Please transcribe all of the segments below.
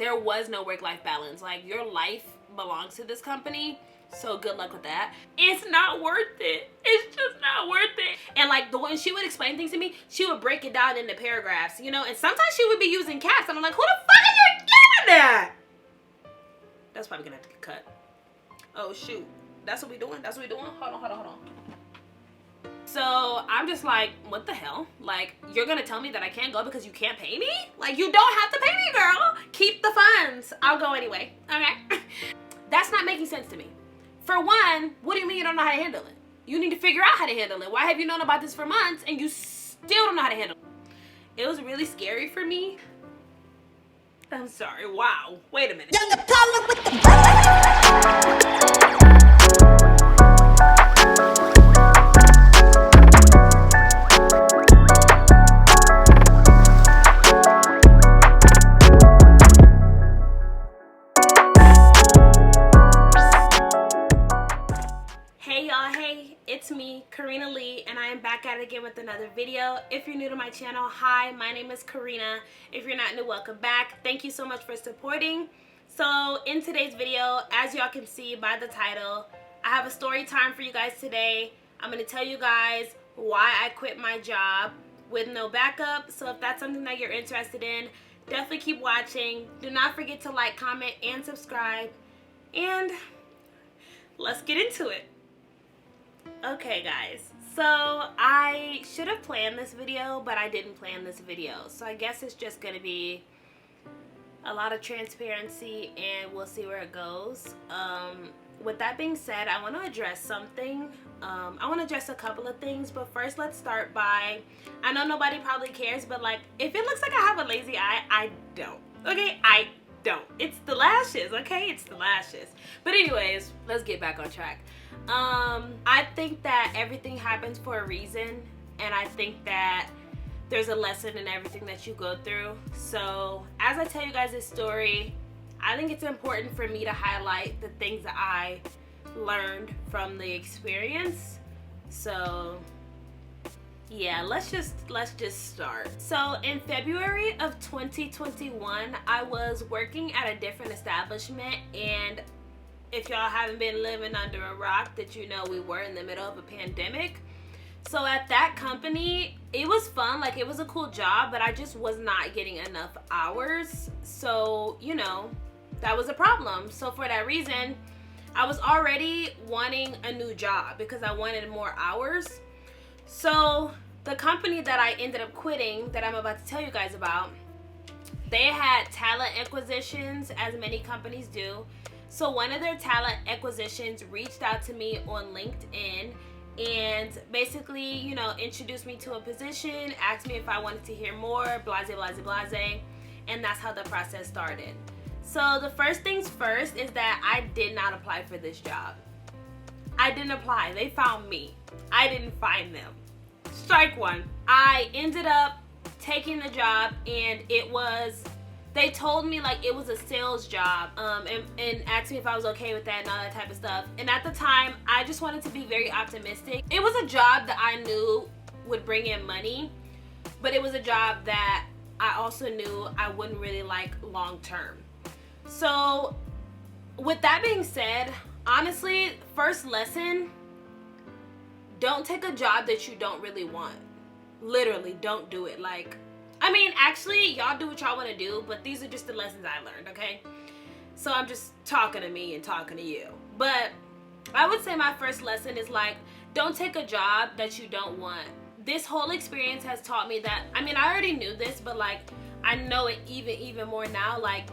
there was no work-life balance. Like, your life belongs to this company, so good luck with that. It's not worth it. It's just not worth it. And like, when she would explain things to me, she would break it down into paragraphs, you know, and sometimes she would be using caps, and I'm like, who the fuck are you giving that? That's probably gonna have to get cut. Oh shoot, that's what we doing? That's what we doing? Hold on. So I'm just like, what the hell? Like, you're gonna tell me that I can't go because you can't pay me? Like, you don't have to pay me, girl. Keep the funds. I'll go anyway, okay? That's not making sense to me. For one, what do you mean you don't know how to handle it? You need to figure out how to handle it. Why have you known about this for months and you still don't know how to handle it? It was really scary for me. I'm sorry, wow. Wait a minute. Hey y'all, hey, it's me, KaRena Lee, and I am back at it again with another video. If you're new to my channel, hi, my name is KaRena. If you're not new, welcome back. Thank you so much for supporting. So in today's video, as y'all can see by the title, I have a story time for you guys today. I'm going to tell you guys why I quit my job with no backup. So if that's something that you're interested in, definitely keep watching. Do not forget to like, comment, and subscribe. And let's get into it. Okay guys, so I should have planned this video, but I didn't plan this video. So I guess it's just going to be a lot of transparency and we'll see where it goes. With that being said, I want to address something. I want to address a couple of things, but first let's start by, I know nobody probably cares, but like, if it looks like I have a lazy eye, I don't. Okay, I don't. It's the lashes, okay? It's the lashes. But anyways, let's get back on track. I think that everything happens for a reason, and I think that there's a lesson in everything that you go through. So as I tell you guys this story, I think it's important for me to highlight the things that I learned from the experience. So yeah, let's just start. So in February of 2021, I was working at a different establishment, and if y'all haven't been living under a rock, that you know we were in the middle of a pandemic. So at that company, it was fun, like it was a cool job, but I just was not getting enough hours. So, you know, that was a problem. So for that reason, I was already wanting a new job because I wanted more hours. So the company that I ended up quitting, that I'm about to tell you guys about, they had talent acquisitions, as many companies do. So one of their talent acquisitions reached out to me on LinkedIn and basically, you know, introduced me to a position, asked me if I wanted to hear more, blase, blase, blase, and that's how the process started. So the first things first is that I did not apply for this job. I didn't apply. They found me. I didn't find them. Strike one. I ended up taking the job, and they told me like it was a sales job, and asked me if I was okay with that and all that type of stuff. And at the time, I just wanted to be very optimistic. It was a job that I knew would bring in money, but it was a job that I also knew I wouldn't really like long term. So with that being said, honestly, first lesson, don't take a job that you don't really want. Literally, don't do it. Like, I mean, actually, y'all do what y'all want to do, but these are just the lessons I learned, okay? So I'm just talking to me and talking to you. But I would say my first lesson is like, don't take a job that you don't want. This whole experience has taught me that, I mean, I already knew this, but like, I know it even more now. Like,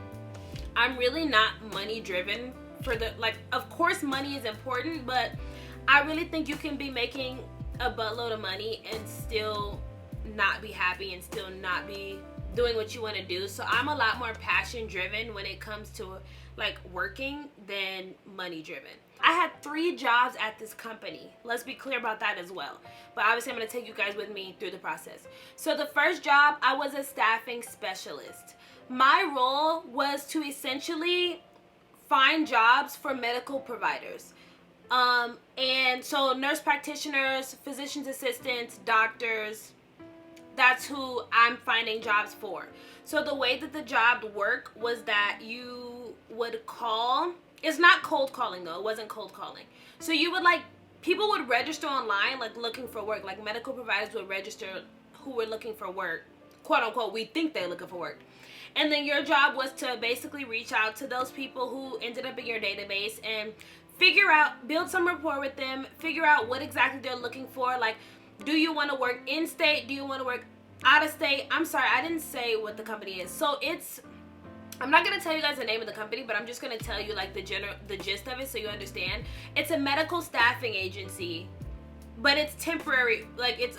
I'm really not money driven for the, like, of course money is important, but I really think you can be making a buttload of money and still not be happy and still not be doing what you want to do. So I'm a lot more passion driven when it comes to like working than money driven. I had 3 jobs at this company. Let's be clear about that as well. But obviously I'm going to take you guys with me through the process. So the first job, I was a staffing specialist. My role was to essentially find jobs for medical providers. And so nurse practitioners, physician's assistants, doctors, that's who I'm finding jobs for. So the way that the job worked was that you would call. It's not cold calling though. It wasn't cold calling. So you would like, people would register online like looking for work. Like medical providers would register who were looking for work. Quote unquote, we think they're looking for work. And then your job was to basically reach out to those people who ended up in your database and figure out, build some rapport with them, figure out what exactly they're looking for. Like, do you want to work in state? Do you want to work out of state? I'm sorry, I didn't say what the company is. So it's, I'm not going to tell you guys the name of the company, but I'm just going to tell you like the gist of it so you understand. It's a medical staffing agency, but it's temporary. Like it's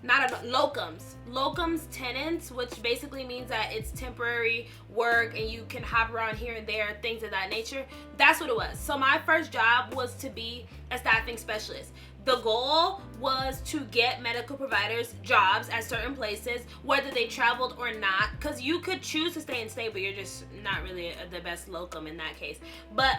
not a locums tenants, which basically means that it's temporary work and you can hop around here and there, things of that nature. That's what it was. So my first job was to be a staffing specialist. The goal was to get medical providers jobs at certain places, whether they traveled or not, because you could choose to stay in state, but you're just not really the best locum in that case. But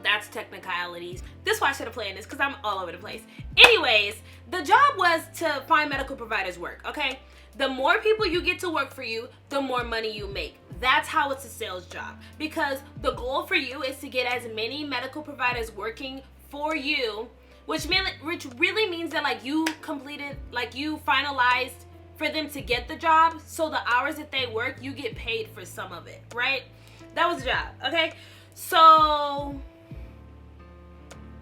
that's technicalities. This is why I should have played this, because I'm all over the place. Anyways, the job was to find medical providers work, okay? The more people you get to work for you, the more money you make. That's how it's a sales job, because the goal for you is to get as many medical providers working for you, which really means that like you completed, like you finalized for them to get the job. So the hours that they work, you get paid for some of it, right? That was the job, okay? So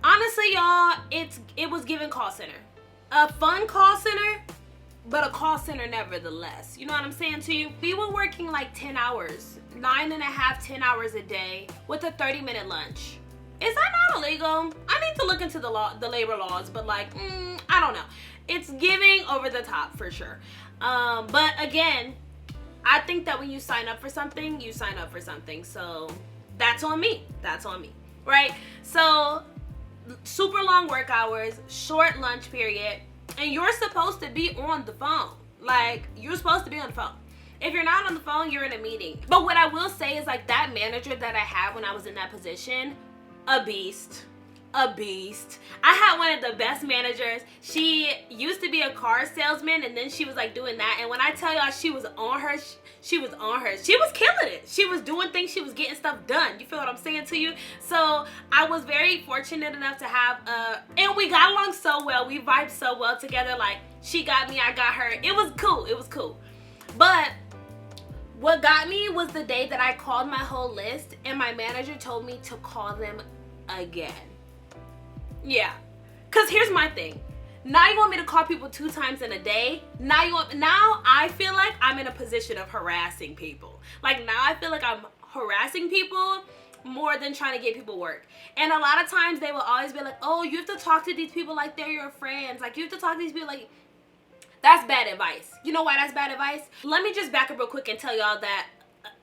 honestly, y'all, it was giving call center. A fun call center, but a call center nevertheless. You know what I'm saying to you? We were working like 10 hours, 9.5, 10 hours a day with a 30-minute lunch. Is that not illegal? I need to look into the labor laws, but like, I don't know. It's giving over the top for sure. But again, I think that when you sign up for something, you sign up for something. So that's on me. That's on me, right? So super long work hours, short lunch period, and you're supposed to be on the phone. Like, you're supposed to be on the phone. If you're not on the phone, you're in a meeting. But what I will say is like that manager that I had when I was in that position, a beast. A beast. I had one of the best managers. She used to be a car salesman, and then she was like doing that. And when I tell y'all she was on her, she was on her. She was killing it. She was doing things. She was getting stuff done. You feel what I'm saying to you? So I was very fortunate enough to have and we got along so well. We vibed so well together. Like, she got me, I got her. It was cool. It was cool. But what got me was the day that I called my whole list and my manager told me to call them again. Yeah, because here's my thing. Now you want me to call people 2 times in a day? Now I feel like I'm in a position of harassing people. Like, now I feel like I'm harassing people more than trying to get people work. And a lot of times they will always be like, oh, you have to talk to these people like they're your friends. Like, you have to talk to these people like... That's bad advice. You know why that's bad advice? Let me just back up real quick and tell y'all that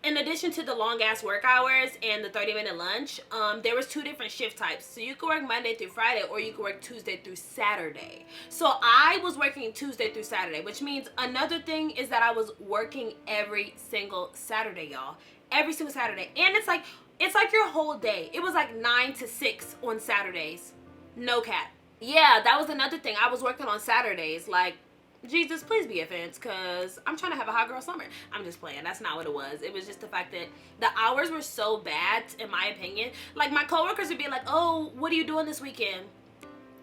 in addition to the long ass work hours and the 30-minute lunch, there was 2 different shift types. So you could work Monday through Friday, or you could work Tuesday through Saturday. So I was working Tuesday through Saturday, which means another thing is that I was working every single Saturday, y'all. Every single Saturday. And it's like your whole day. It was like 9 to 6 on Saturdays. No cap. Yeah, that was another thing. I was working on Saturdays. Like, Jesus, please be offense, because I'm trying to have a hot girl summer. I'm just playing. That's not what it was. It was just the fact that the hours were so bad, in my opinion. Like, my coworkers would be like, oh, what are you doing this weekend?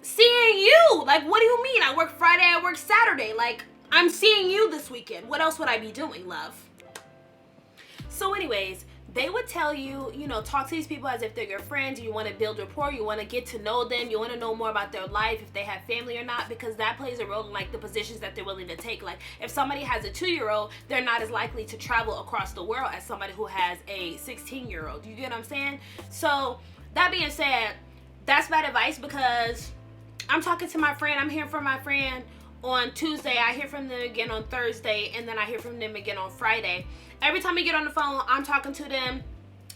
Seeing you. Like, what do you mean? I work Friday, I work Saturday. Like, I'm seeing you this weekend. What else would I be doing, love? So anyways, they would tell you, you know, talk to these people as if they're your friends. You want to build rapport. You want to get to know them. You want to know more about their life, if they have family or not, because that plays a role in like the positions that they're willing to take. Like, if somebody has a 2-year-old, they're not as likely to travel across the world as somebody who has a 16-year-old. You get what I'm saying? So that being said, that's bad advice, because I'm talking to my friend. I'm hearing from my friend on Tuesday. I hear from them again on Thursday, and then I hear from them again on Friday. Every time we get on the phone, I'm talking to them.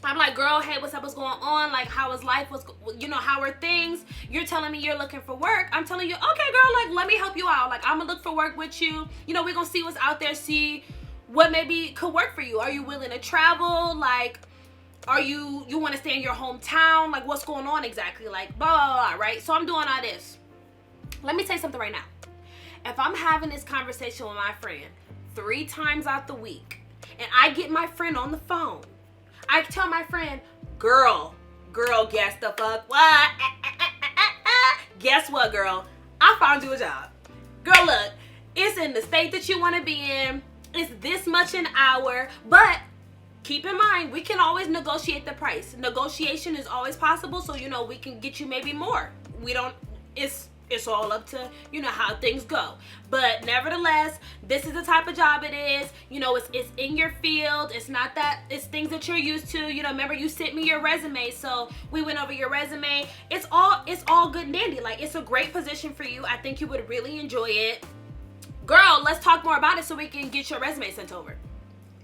I'm like, girl, hey, what's up? What's going on? Like, how is life? How are things? You're telling me you're looking for work. I'm telling you, okay, girl, like, let me help you out. Like, I'm gonna look for work with you. You know, we're gonna see what's out there, see what maybe could work for you. Are you willing to travel? Like, are you want to stay in your hometown? Like, what's going on exactly? Like, blah, blah, blah, right? So I'm doing all this. Let me tell you something right now. if I'm having this conversation with my friend 3 times out the week, and I get my friend on the phone, I tell my friend, girl, guess the fuck what? Guess what, girl? I found you a job. Girl, look, it's in the state that you want to be in. It's this much an hour, but keep in mind, we can always negotiate the price. Negotiation is always possible, so, you know, we can get you maybe more. We don't, it's all up to, you know, how things go. But nevertheless, this is the type of job it is. You know, it's in your field. It's not that, it's things that you're used to. You know, remember you sent me your resume, so we went over your resume. It's all good and dandy. Like, it's a great position for you. I think you would really enjoy it. Girl, let's talk more about it so we can get your resume sent over.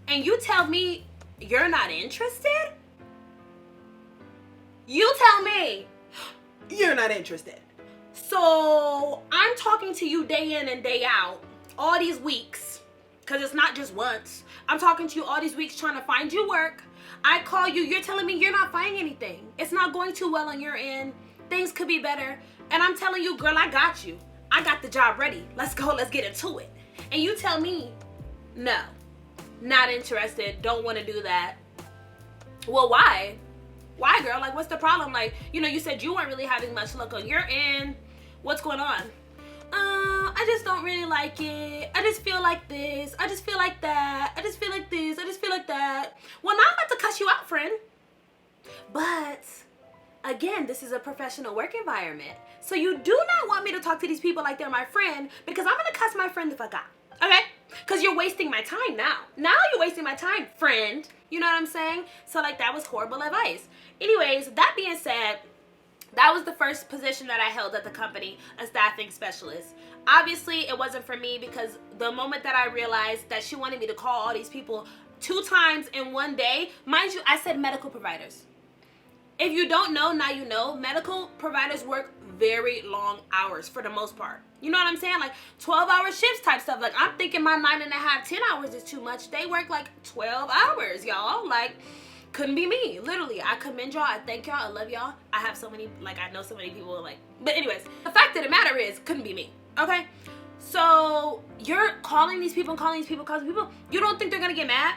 And you tell me you're not interested? You tell me you're not interested. So I'm talking to you day in and day out, all these weeks, because it's not just once. I'm talking to you all these weeks trying to find you work. I call you, you're telling me you're not finding anything. It's not going too well on your end. Things could be better. And I'm telling you, girl, I got you. I got the job ready. Let's go, let's get into it. And you tell me, no, not interested, don't want to do that. Well, why? Why, girl? Like, what's the problem? Like, you know, you said you weren't really having much luck on your end. What's going on? I just don't really like it. I just feel like this. I just feel like that. I just feel like this. I just feel like that. Well, now I'm about to cuss you out, friend. But again, this is a professional work environment. So you do not want me to talk to these people like they're my friend, because I'm going to cuss my friend the fuck out. Okay? Because you're wasting my time now. Now you're wasting my time, friend. You know what I'm saying? So, like, that was horrible advice. Anyways, that being said, that was the first position that I held at the company, a staffing specialist. Obviously, it wasn't for me, because the moment that I realized that she wanted me to call all these people 2 times in one day, mind you, I said medical providers. If you don't know, now you know, medical providers work very long hours for the most part. You know what I'm saying? Like 12-hour shifts type stuff. Like, I'm thinking my 9.5, 10 hours is too much. They work like 12 hours, y'all. Like, couldn't be me. Literally, I commend y'all. I thank y'all. I love y'all. I have so many, like, I know so many people, like, but anyways, the fact of the matter is, couldn't be me. Okay? So, you're calling these people, calling these people. You don't think they're gonna get mad?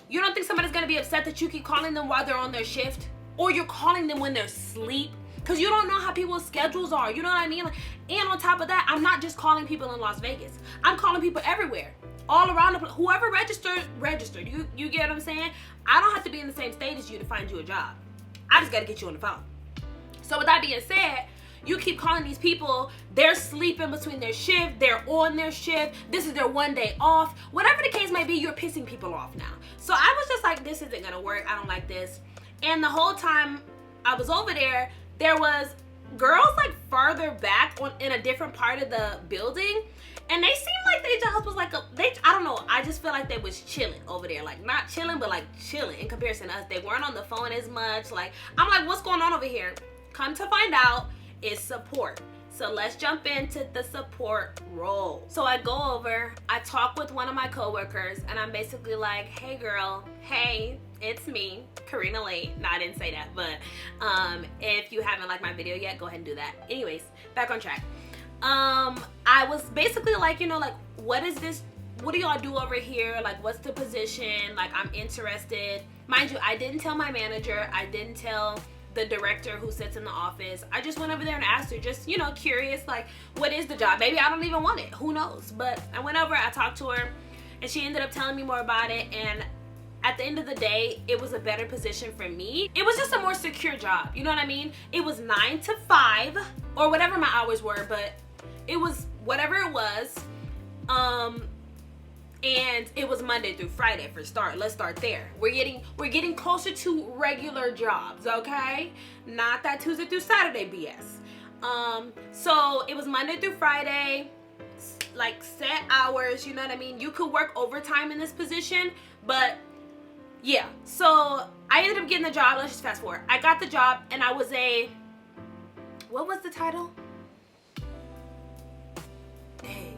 You don't think somebody's gonna be upset that you keep calling them while they're on their shift? Or you're calling them when they're asleep? Because you don't know how people's schedules are. You know what I mean? Like, and on top of that, I'm not just calling people in Las Vegas. I'm calling people everywhere. All around the place. Whoever registered. You get what I'm saying? I don't have to be in the same state as you to find you a job. I just got to get you on the phone. So with that being said, you keep calling these people. They're sleeping between their shift. They're on their shift. This is their one day off. Whatever the case may be, you're pissing people off now. So I was just like, this isn't going to work. I don't like this. And the whole time I was over there, there was girls like farther back in a different part of the building, and they seemed like their jobs was like I don't know, I just feel like they was chilling over there. Like, not chilling, but like chilling in comparison to us. They weren't on the phone as much. Like, I'm like, what's going on over here? Come to find out, it's support. So let's jump into the support role. So I go over, I talk with one of my coworkers, and I'm basically like, hey girl, hey, it's me, KaRena Lee. No, I didn't say that, but if you haven't liked my video yet, go ahead and do that. Anyways, back on track. I was basically like, you know, like, what is this? What do y'all do over here? Like, what's the position? Like, I'm interested. Mind you, I didn't tell my manager. I didn't tell the director who sits in the office. I just went over there and asked her, just, you know, curious, like, what is the job? Maybe I don't even want it. Who knows? But I went over, I talked to her, and she ended up telling me more about it. And at the end of the day, it was a better position for me. It was just a more secure job. You know what I mean? It was 9 to 5 or whatever my hours were, but it was whatever it was. And it was Monday through Friday for start. Let's start there. We're getting closer to regular jobs, okay? Not that Tuesday through Saturday BS. So it was Monday through Friday, like set hours, you know what I mean? You could work overtime in this position, but yeah. So I ended up getting the job. Let's just fast forward. I got the job, and I was what was the title? Dang.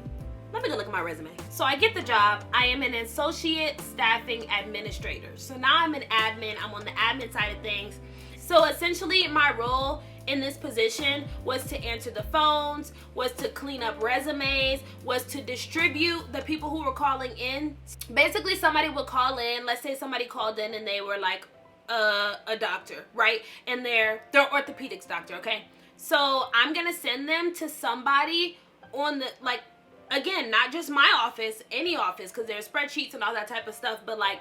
Let me go look at my resume. So I get the job. I am an associate staffing administrator. So now I'm an admin. I'm on the admin side of things. So essentially my role in this position was to answer the phones, was to clean up resumes, was to distribute the people who were calling in. Basically, somebody would call in. Let's say somebody called in and they were like a doctor, right? And they're orthopedics doctor, okay? So I'm gonna send them to somebody on the, like, again, not just my office, any office, because there's spreadsheets and all that type of stuff, but like,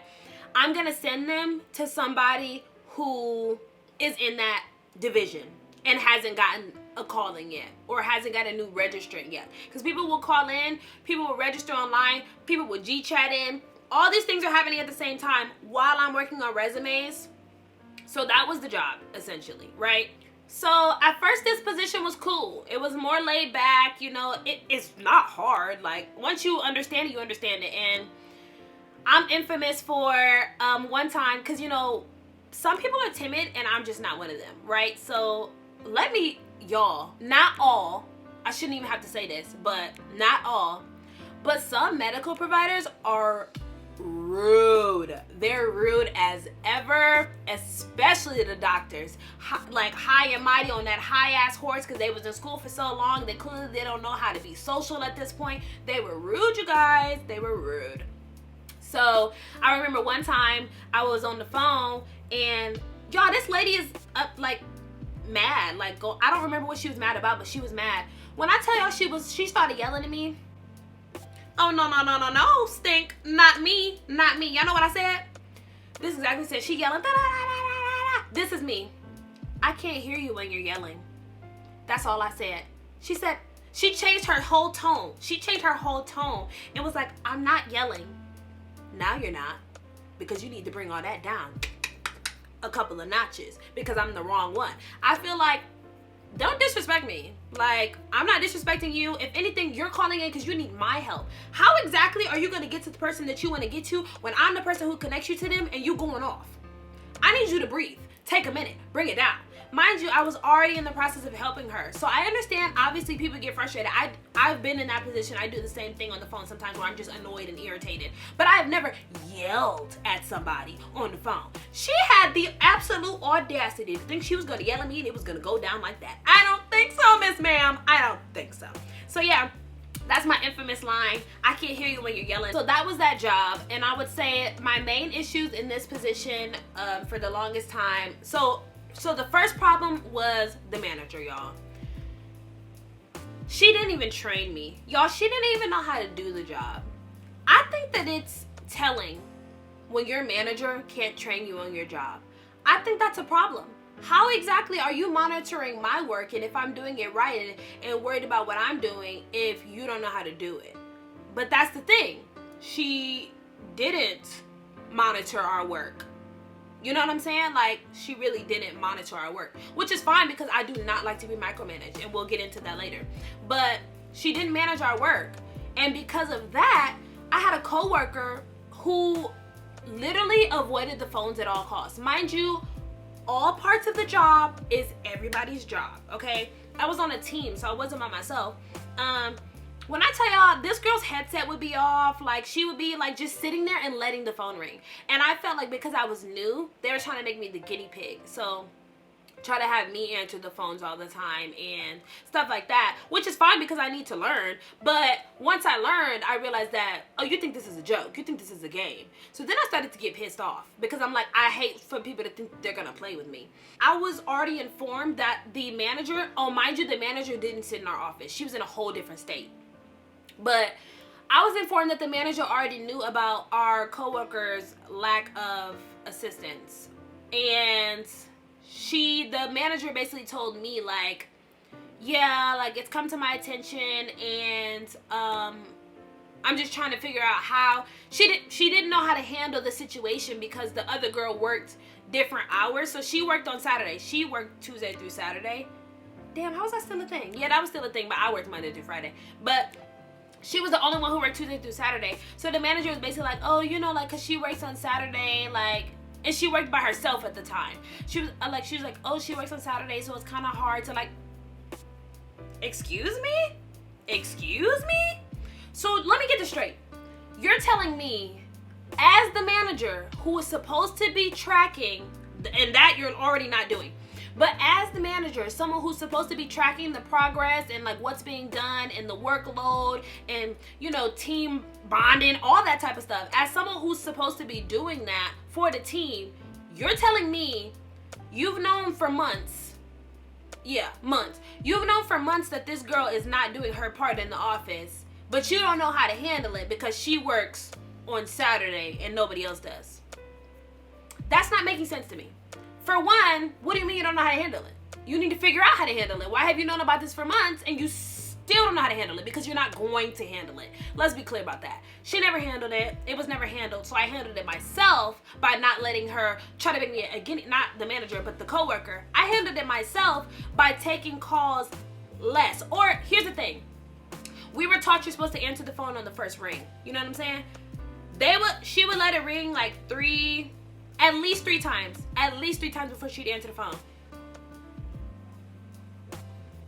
I'm gonna send them to somebody who is in that division and hasn't gotten a calling yet, or hasn't got a new registrant yet. Because people will call in, people will register online, people will G-chat in. All these things are happening at the same time while I'm working on resumes. So that was the job, essentially, right? So at first this position was cool. It was more laid back, you know, it's not hard. Like, once you understand it, you understand it. And I'm infamous for one time, because, you know, some people are timid and I'm just not one of them, right? So let me, y'all, not all, I shouldn't even have to say this, but not all, but some medical providers are rude. They're rude as ever, especially the doctors. Like, high and mighty on that high ass horse, because they was in school for so long. They clearly, they don't know how to be social at this point. They were rude, you guys. They were rude. So I remember one time I was on the phone and, y'all, this lady is up, like, mad. Like, I don't remember what she was mad about, but she was mad. When I tell y'all, she started yelling at me. Oh, no, stink. Not me. Not me. Y'all know what I said? This is exactly what I said. She yelling. Da, da, da, da, da. This is me. I can't hear you when you're yelling. That's all I said. She said, she changed her whole tone. She changed her whole tone. It was like, I'm not yelling. Now you're not. Because you need to bring all that down a couple of notches. Because I'm the wrong one. I feel like, don't disrespect me. Like, I'm not disrespecting you. If anything, you're calling in because you need my help. How exactly are you going to get to the person that you want to get to when I'm the person who connects you to them and you going off? I need you to breathe. Take a minute. Bring it down. Mind you, I was already in the process of helping her. So I understand, obviously, people get frustrated. I've been in that position. I do the same thing on the phone sometimes where I'm just annoyed and irritated. But I have never yelled at somebody on the phone. She had the absolute audacity to think she was going to yell at me and it was going to go down like that. I don't think so, Miss Ma'am. I don't think so. So yeah, that's my infamous line. I can't hear you when you're yelling. So that was that job. And I would say my main issues in this position for the longest time. So the first problem was the manager, y'all. She didn't even train me. Y'all, she didn't even know how to do the job. I think that it's telling when your manager can't train you on your job. I think that's a problem. How exactly are you monitoring my work and if I'm doing it right and worried about what I'm doing if you don't know how to do it? But that's the thing. She didn't monitor our work. You know what I'm saying? Like, she really didn't monitor our work, which is fine because I do not like to be micromanaged, and we'll get into that later. But she didn't manage our work, and because of that, I had a coworker who literally avoided the phones at all costs. Mind you, all parts of the job is everybody's job, okay? I was on a team, so I wasn't by myself. When I tell y'all, this girl's headset would be off. Like, she would be, like, just sitting there and letting the phone ring. And I felt like because I was new, they were trying to make me the guinea pig. So, try to have me answer the phones all the time and stuff like that. Which is fine because I need to learn. But once I learned, I realized that, oh, you think this is a joke. You think this is a game. So then I started to get pissed off. Because I'm like, I hate for people to think they're going to play with me. I was already informed that the manager, oh, mind you, the manager didn't sit in our office. She was in a whole different state. But I was informed that the manager already knew about our coworkers' lack of assistance. And the manager basically told me, like, yeah, like, it's come to my attention and I'm just trying to figure out how. She didn't know how to handle the situation because the other girl worked different hours. So she worked on Saturday. She worked Tuesday through Saturday. Damn, how was that still a thing? Yeah, that was still a thing, but I worked Monday through Friday. But she was the only one who worked Tuesday through Saturday. So the manager was basically like, oh, you know, like, because she works on Saturday, like, and she worked by herself at the time. She was like, oh, she works on Saturday, so it's kind of hard to, like, excuse me? Excuse me? So let me get this straight. You're telling me, as the manager who is supposed to be tracking, and that you're already not doing, But as the manager, someone who's supposed to be tracking the progress and like what's being done and the workload and, you know, team bonding, all that type of stuff, as someone who's supposed to be doing that for the team, you're telling me you've known for months, months, you've known for months that this girl is not doing her part in the office, but you don't know how to handle it because she works on Saturday and nobody else does. That's not making sense to me. For one, what do you mean you don't know how to handle it? You need to figure out how to handle it. Why have you known about this for months and you still don't know how to handle it? Because you're not going to handle it. Let's be clear about that. She never handled it. It was never handled. So I handled it myself by not letting her try to make me, again, not the manager, but the coworker. I handled it myself by taking calls less. Or here's the thing. We were taught you're supposed to answer the phone on the first ring. You know what I'm saying? She would let it ring like at least three times before she'd answer the phone.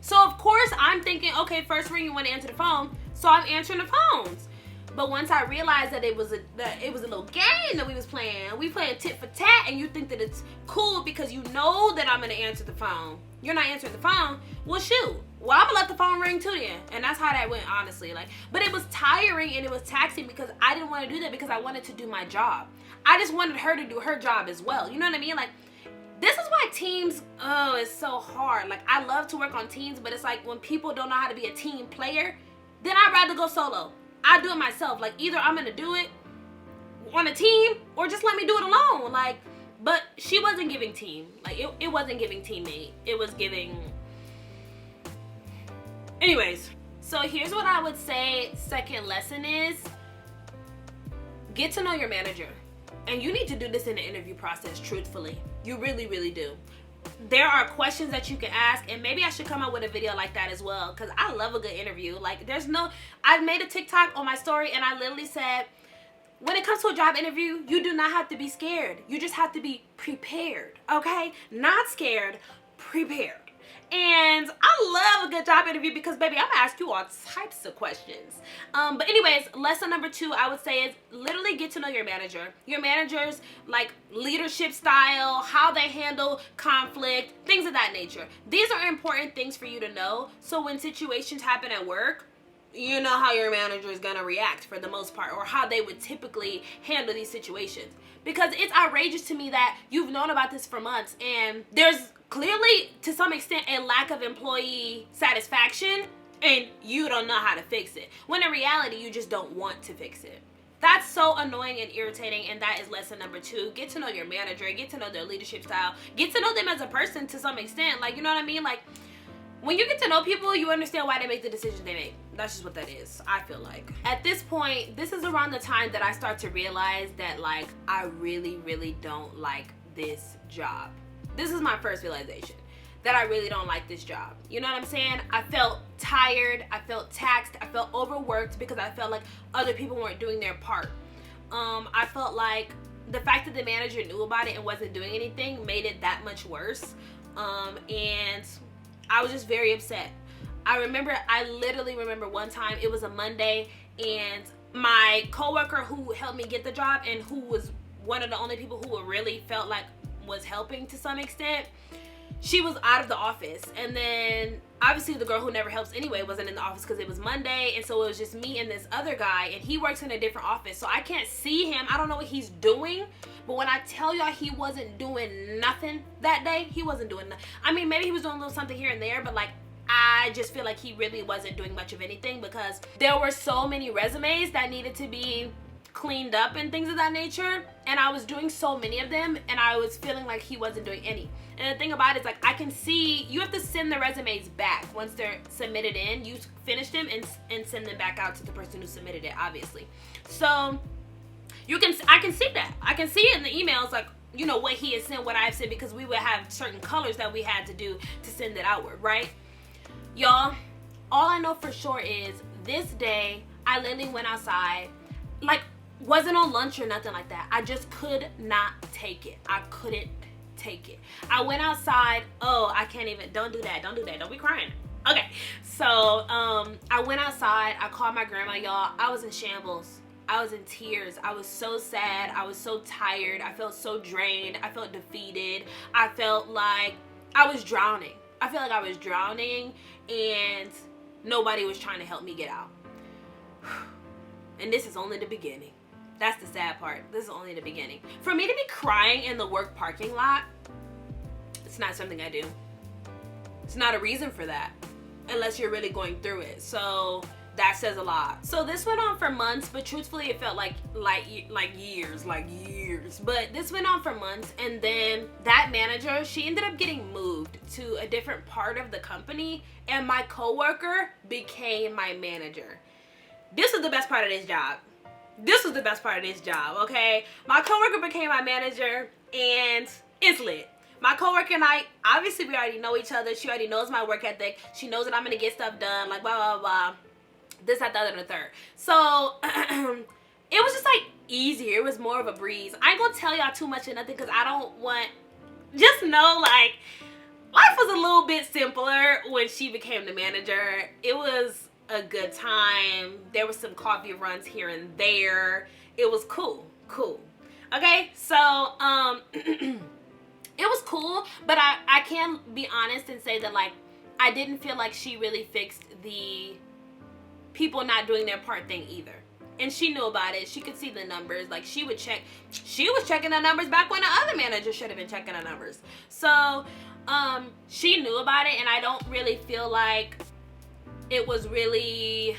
So of course I'm thinking, okay, first ring you want to answer the phone, so I'm answering the phones. But once I realized that it was a little game that we was playing, we playing tit for tat, and you think that it's cool because you know that I'm gonna answer the phone. You're not answering the phone. Well, shoot. Well, I'm gonna let the phone ring too then. And that's how that went, honestly. But it was tiring and it was taxing because I didn't want to do that because I wanted to do my job. I just wanted her to do her job as well. You know what I mean? Like, this is why teams, it's so hard. Like, I love to work on teams, but it's like when people don't know how to be a team player, then I'd rather go solo. I do it myself. Like, either I'm gonna do it on a team or just let me do it alone. Like, but she wasn't giving team. Like, it wasn't giving teammate. It was giving... Anyways, so here's what I would say second lesson is. Get to know your manager. And you need to do this in the interview process, truthfully. You really, really do. There are questions that you can ask, and maybe I should come out with a video like that as well, because I love a good interview. Like, I made a TikTok on my story, and I literally said, when it comes to a job interview, you do not have to be scared. You just have to be prepared, okay? Not scared, prepared. And I love a good job interview because, baby, I'm gonna ask you all types of questions. But anyways, lesson number 2 I would say is literally get to know your manager. Your manager's like leadership style, how they handle conflict, things of that nature. These are important things for you to know. So when situations happen at work, you know how your manager is gonna react for the most part, or how they would typically handle these situations. Because it's outrageous to me that you've known about this for months and there's clearly, to some extent, a lack of employee satisfaction, and you don't know how to fix it. When in reality, you just don't want to fix it. That's so annoying and irritating, and that is lesson number 2. Get to know your manager, get to know their leadership style, get to know them as a person to some extent. Like, you know what I mean? Like, when you get to know people, you understand why they make the decisions they make. That's just what that is, I feel like. At this point, this is around the time that I start to realize that, like, I really, really don't like this job. This is my first realization, that I really don't like this job. You know what I'm saying? I felt tired, I felt taxed, I felt overworked because I felt like other people weren't doing their part. I felt like the fact that the manager knew about it and wasn't doing anything made it that much worse. And I was just very upset. I literally remember one time, it was a Monday, and my coworker who helped me get the job and who was one of the only people who really felt like was helping to some extent, she was out of the office. And then obviously the girl who never helps anyway wasn't in the office because it was Monday, and so it was just me and this other guy, and he works in a different office, so I can't see him. I don't know what he's doing, but when I tell y'all he wasn't doing nothing that day, he wasn't doing nothing. I mean, maybe he was doing a little something here and there, but like, I just feel like he really wasn't doing much of anything because there were so many resumes that needed to be cleaned up and things of that nature, and I was doing so many of them, and I was feeling like he wasn't doing any. And the thing about it is, like, I can see you have to send the resumes back once they're submitted in. You finish them and send them back out to the person who submitted it, obviously. So I can see that. I can see it in the emails, like, you know, what he has sent, what I've sent, because we would have certain colors that we had to do to send it outward, right? Y'all, all I know for sure is this day I literally went outside, like, wasn't on lunch or nothing like that. I just could not take it. I couldn't take it. I went outside. Oh, I can't even. Don't do that. Don't do that. Don't be crying. Okay. So, I went outside. I called my grandma, y'all. I was in shambles. I was in tears. I was so sad. I was so tired. I felt so drained. I felt defeated. I felt like I was drowning. I feel like I was drowning and nobody was trying to help me get out. And this is only the beginning. That's the sad part. This is only the beginning. For me to be crying in the work parking lot, it's not something I do. It's not a reason for that, unless you're really going through it. So that says a lot. So this went on for months, but truthfully it felt like years. But this went on for months, and then that manager, she ended up getting moved to a different part of the company, and my coworker became my manager. This was the best part of this job. This was the best part of this job, okay? My coworker became my manager, and it's lit. My coworker and I, obviously we already know each other. She already knows my work ethic. She knows that I'm gonna get stuff done, like blah, blah, blah. This, that, the other, and the third. So, it was just like easier. It was more of a breeze. I ain't gonna tell y'all too much or nothing because I don't want, just know like, life was a little bit simpler when she became the manager. It was a good time. There was some coffee runs here and there. It was cool. Okay, so it was cool, but I can be honest and say that like I didn't feel like she really fixed the people not doing their part thing either. And she knew about it. She could see the numbers. Like she was checking the numbers back when the other manager should have been checking the numbers. So she knew about it, and I don't really feel like it wasn't really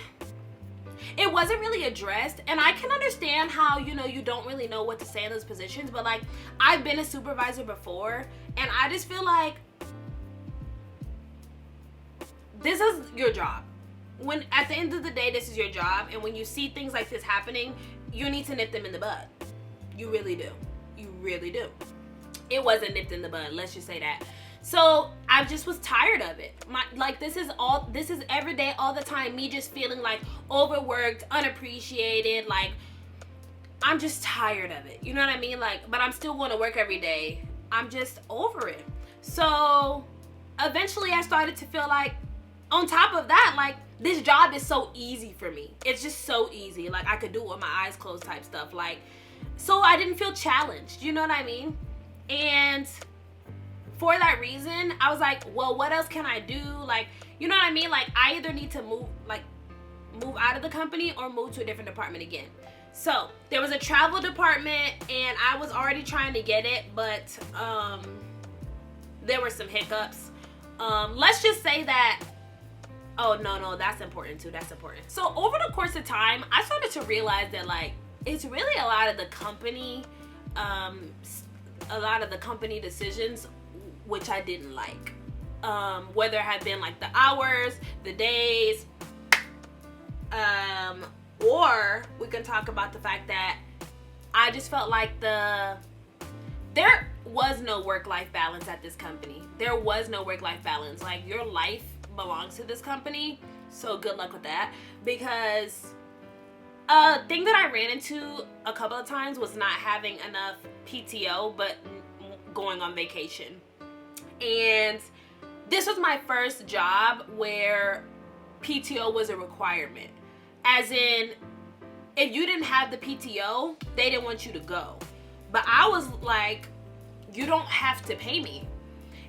addressed. And I can understand how, you know, you don't really know what to say in those positions, but like I've been a supervisor before, and I just feel like this is your job. When at the end of the day, this is your job, and when you see things like this happening, you need to nip them in the bud. You really do. You really do. It wasn't nipped in the bud, let's just say that. So I just was tired of it. This is every day, all the time, me just feeling like overworked, unappreciated. Like I'm just tired of it. You know what I mean? Like, but I'm still going to work every day. I'm just over it. So eventually I started to feel like, on top of that, like this job is so easy for me. It's just so easy. Like I could do it with my eyes closed type stuff. Like, so I didn't feel challenged. You know what I mean? And for that reason, I was like, well, what else can I do? Like, you know what I mean? Like I either need to move out of the company or move to a different department again. So there was a travel department, and I was already trying to get it, but there were some hiccups. Let's just say that, oh no, that's important too. That's important. So over the course of time, I started to realize that like it's really a lot of the company decisions which I didn't like. Whether it had been like the hours, the days, or we can talk about the fact that I just felt like there was no work-life balance at this company. There was no work-life balance. Like your life belongs to this company, so good luck with that. Because a thing that I ran into a couple of times was not having enough PTO, but going on vacation. And this was my first job where PTO was a requirement. As in, if you didn't have the PTO, they didn't want you to go. But I was like, you don't have to pay me.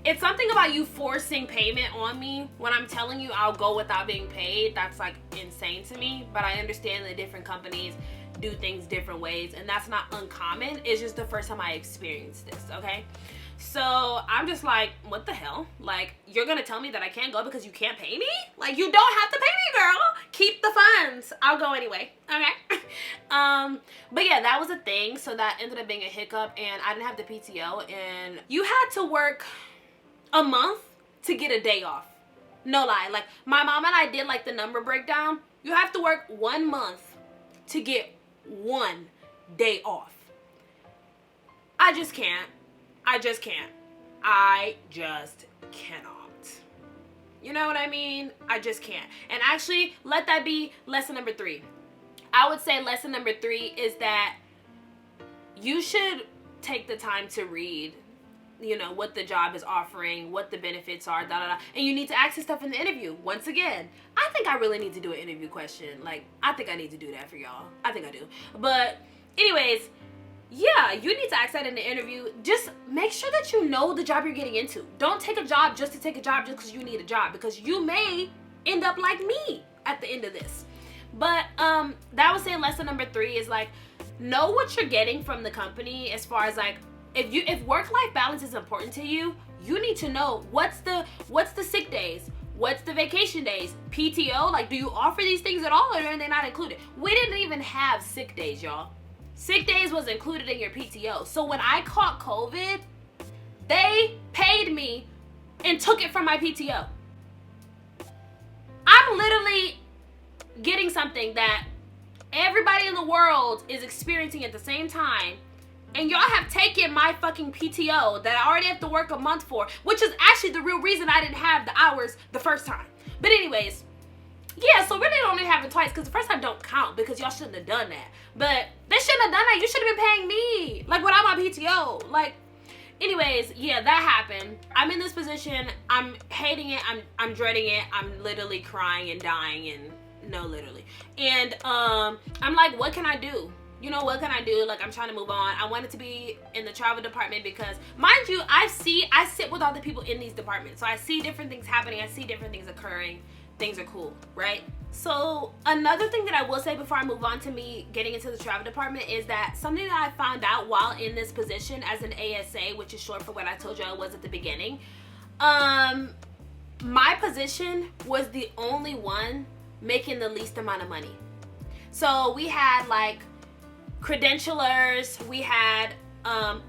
It's something about you forcing payment on me when I'm telling you I'll go without being paid. That's like insane to me. But I understand that different companies do things different ways, and that's not uncommon. It's just the first time I experienced this, okay? So I'm just like, what the hell? Like, you're gonna tell me that I can't go because you can't pay me? Like, you don't have to pay me, girl. Keep the funds. I'll go anyway, okay? But yeah, that was a thing. So that ended up being a hiccup, and I didn't have the PTO, and you had to work a month to get a day off. No lie. Like, my mom and I did like the number breakdown. You have to work 1 month to get 1 day off. I just can't. I just cannot. You know what I mean? I just can't. And actually, let that be lesson number 3. I would say lesson number 3 is that you should take the time to read, you know, what the job is offering, what the benefits are, and you need to ask this stuff in the interview. Once again, I think I really need to do an interview question. Like, I think I need to do that for y'all. I think I do. But anyways, yeah, you need to ask that in the interview. Just make sure that you know the job you're getting into. Don't take a job just to take a job just because you need a job, because you may end up like me at the end of this. But that was saying lesson number 3 is like, know what you're getting from the company as far as like, if work-life balance is important to you, you need to know what's the sick days, what's the vacation days, PTO, like do you offer these things at all or are they not included? We didn't even have sick days, y'all. Sick days was included in your PTO. So when I caught COVID, they paid me and took it from my PTO. I'm literally getting something that everybody in the world is experiencing at the same time, and y'all have taken my fucking PTO that I already have to work a month for, which is actually the real reason I didn't have the hours the first time. But anyways, yeah, so really only have it twice because the first time don't count because y'all shouldn't have done that. But they shouldn't have done that. You should have been paying me, like, without my PTO. Like, anyways, yeah, that happened. I'm in this position. I'm hating it. I'm dreading it. I'm literally crying and dying and no, literally. And I'm like, what can I do? You know, what can I do? Like, I'm trying to move on. I wanted to be in the travel department because, mind you, I sit with all the people in these departments. So I see different things happening. I see different things occurring. Things are cool, right? So another thing that I will say before I move on to me getting into the travel department is that something that I found out while in this position as an ASA, which is short for what I told you I was at the beginning, my position was the only one making the least amount of money. So we had like credentialers, we had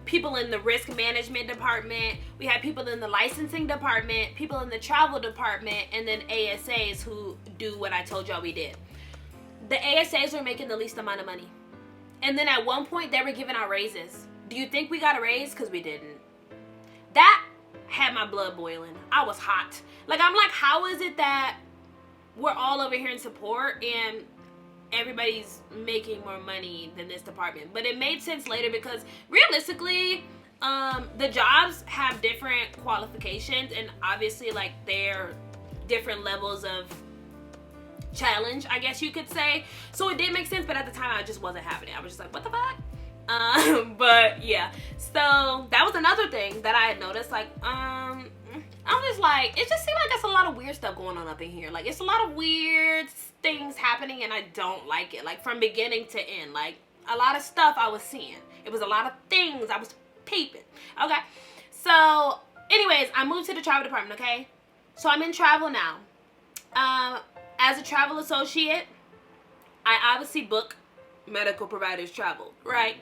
people in the risk management department, we had people in the licensing department, people in the travel department, and then ASAs who do what I told y'all we did. The ASAs were making the least amount of money. And then at one point they were giving out raises. Do you think we got a raise? Because we didn't. That had my blood boiling. I was hot. Like, I'm like, how is it that we're all over here in support and everybody's making more money than this department? But it made sense later because realistically, the jobs have different qualifications and obviously like they're different levels of challenge, I guess you could say. So it did make sense, but at the time I just wasn't having it. I was just like, what the fuck? But yeah, so that was another thing that I had noticed. Like, I'm just like, it just seemed like there's a lot of weird stuff going on up in here. Like, it's a lot of weird things happening and I don't like it. Like, from beginning to end. Like, a lot of stuff I was seeing. It was a lot of things I was peeping. Okay, so anyways, I moved to the travel department, okay? So I'm in travel now. As a travel associate, I obviously book medical providers travel, right?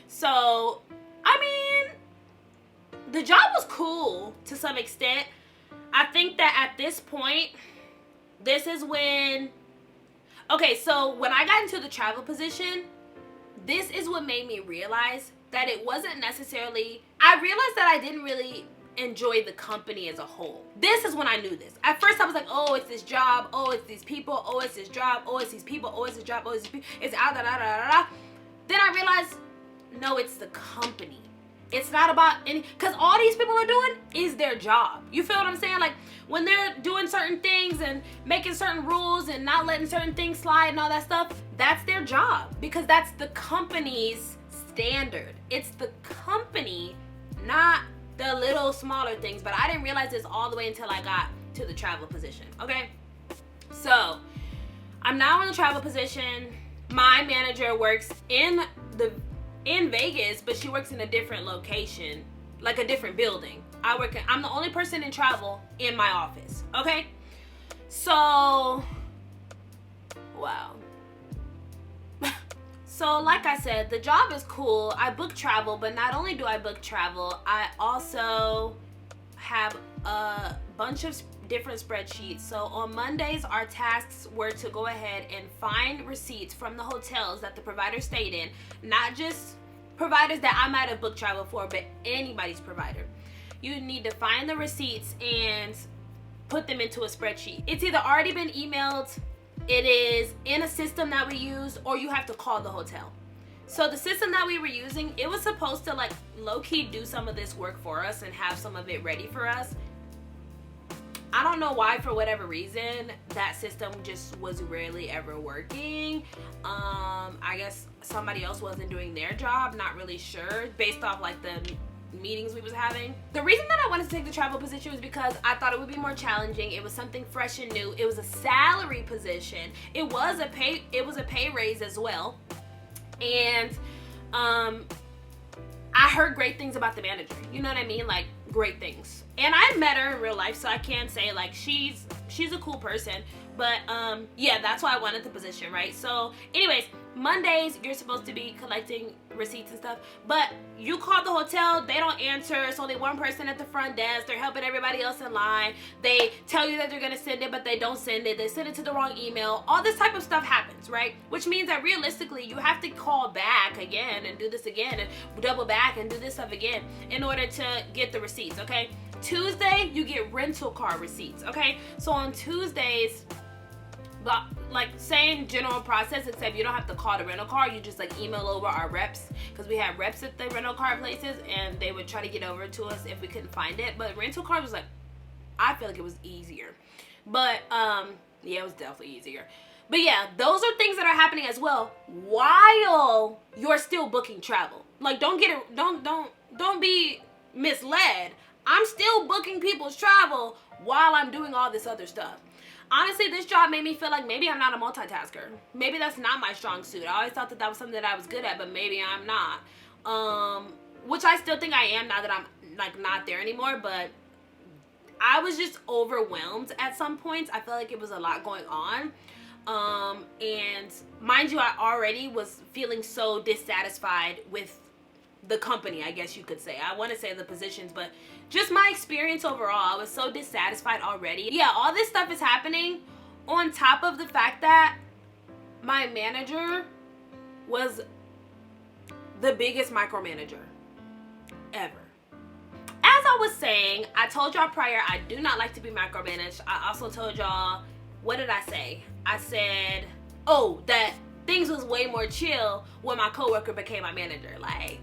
So, I mean, the job was cool to some extent. I think that at this point, this is when, okay, so when I got into the travel position, this is what made me realize that it wasn't necessarily, I realized that I didn't really enjoy the company as a whole. This is when I knew this. At first I was like, oh, it's this job, oh, it's these people, oh, it's this job, oh, it's these people, oh, it's this job, oh, it's these people, it's da da da da da. Then I realized, no, it's the company. It's not about any, because all these people are doing is their job. You feel what I'm saying? Like, when they're doing certain things and making certain rules and not letting certain things slide and all that stuff, that's their job, because that's the company's standard. It's the company, not the little smaller things. But I didn't realize this all the way until I got to the travel position. Okay, so I'm now in the travel position. My manager works in Vegas, but she works in a different location, like a different building. I'm the only person in travel in my office. Okay, so wow. So like I said, the job is cool. I book travel, but not only do I book travel, I also have a bunch of different spreadsheets. So on Mondays, our tasks were to go ahead and find receipts from the hotels that the provider stayed in, not just providers that I might have booked travel for, but anybody's provider. You need to find the receipts and put them into a spreadsheet. It's either already been emailed, it is in a system that we use, or you have to call the hotel. So the system that we were using, it was supposed to like low-key do some of this work for us and have some of it ready for us. I don't know why, for whatever reason, that system just was rarely ever working. I guess somebody else wasn't doing their job, not really sure, based off like the meetings we was having. The reason that I wanted to take the travel position was because I thought it would be more challenging. It was something fresh and new. It was a salary position. It was a pay raise as well. And I heard great things about the manager. You know what I mean? Like, great things. And I met her in real life, so I can say like she's a cool person. But yeah, that's why I wanted the position, right? So anyways, Mondays you're supposed to be collecting receipts and stuff, but you call the hotel, they don't answer. It's only one person at the front desk. They're helping everybody else in line. They tell you that they're gonna send it, but they don't send it. They send it to the wrong email. All this type of stuff happens, right? Which means that realistically you have to call back again and do this again and double back and do this stuff again in order to get the receipts. Okay, Tuesday you get rental car receipts. Okay, so on Tuesdays, like same general process, except you don't have to call the rental car. You just like email over our reps, because we had reps at the rental car places, and they would try to get over to us if we couldn't find it. But rental car was like, I feel like it was easier. But yeah, it was definitely easier. But yeah, those are things that are happening as well while you're still booking travel. Like, don't be misled. I'm still booking people's travel while I'm doing all this other stuff. Honestly, this job made me feel like maybe I'm not a multitasker. Maybe that's not my strong suit. I always thought that that was something that I was good at, but maybe I'm not. Which I still think I am now that I'm like not there anymore, but I was just overwhelmed at some points. I felt like it was a lot going on. And mind you, I already was feeling so dissatisfied with the company, I guess you could say. I want to say the positions, but just my experience overall, I was so dissatisfied already. Yeah, all this stuff is happening on top of the fact that my manager was the biggest micromanager ever. As I was saying, I told y'all prior, I do not like to be micromanaged. I also told y'all, what did I say? I said, oh, that things was way more chill when my coworker became my manager. Like,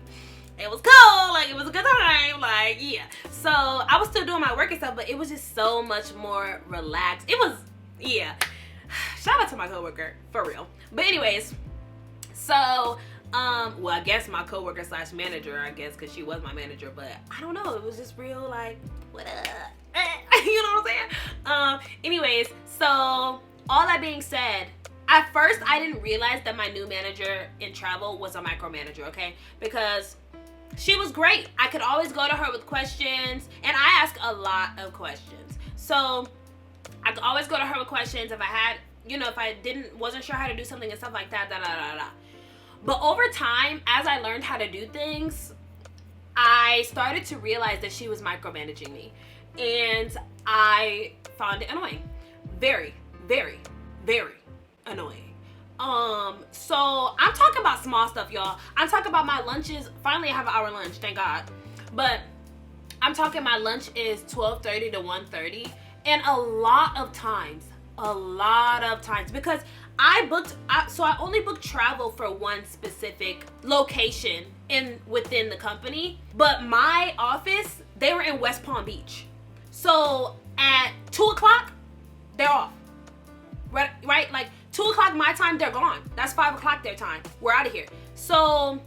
it was cool, like it was a good time, like yeah. So I was still doing my work and stuff, but it was just so much more relaxed. It was, yeah. Shout out to my coworker, for real. But anyways, so well, I guess my coworker slash manager, I guess, because she was my manager, but I don't know, it was just real like, what up? You know what I'm saying? Anyways, so all that being said, at first I didn't realize that my new manager in travel was a micromanager, okay? Because she was great. I could always go to her with questions, and I ask a lot of questions. So I could always go to her with questions if I had, you know, if I wasn't sure how to do something and stuff like that, But over time, as I learned how to do things, I started to realize that she was micromanaging me, and I found it annoying. Very, very, very annoying. So I'm talking about small stuff, y'all. I'm talking about my lunches. Finally, I have an hour lunch, thank God. But I'm talking my lunch is 12:30 to 1:30, and a lot of times, because I only booked travel for one specific location within the company, but my office, they were in West Palm Beach. So at 2 o'clock, they're off. Right? Like 2 o'clock my time, they're gone. That's 5 o'clock their time. We're out of here. So,